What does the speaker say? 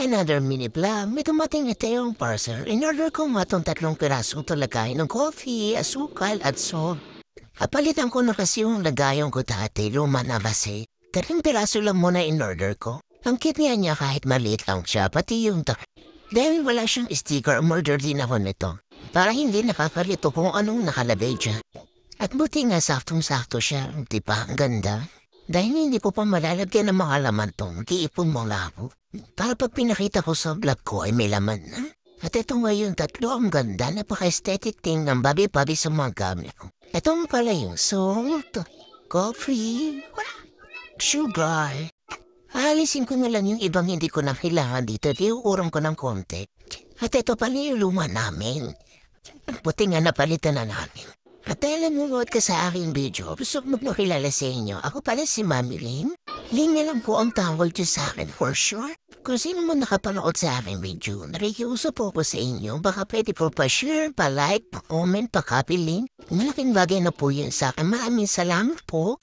Another mini vlog, may dumating ito yung parcel. In order ko matong 3 pirasong talagay ng coffee, asukal at salt. Kapalitan ko na kasi yung lagayong ko dati, luma na base. 3 piraso lang muna in order ko. Ang cute niya kahit maliit lang siya, pati yung dahil wala siyang sticker, umorder din ako nito. Para hindi nakakalito kung anong nakalagay dyan. At buti nga saktong-sakto siya, di ba? Ang ganda. Dahil hindi ko pa malalagyan ng mga laman tong tiipon mo labo. Para pag pinakita ko sa vlog ko ay may laman na. At ito ngayon 3, ang ganda, napaka-aesthetic thing ng babi-babi sa mga gamit ko. Ito pala yung salt, coffee, sugar. Alisin ko na lang yung ibang hindi ko na kailangan dito, iuurong ko ng konti. At ito pala yung luma namin. Buti nga napalitan na namin. At dahil nanonood ka sa aking video, gusto ko magpakilala sa inyo. Ako pala si Mami Lynn. Lynn na lang po ang tawag dyan sa akin for sure. Kung sino mo nakapanood sa aking video, nakikiusap po ko sa inyo. Baka pwede po pa-share, pa-like, pa-comment, pa-copy link. Malaking bagay na po yun sa akin. Maraming salamat po.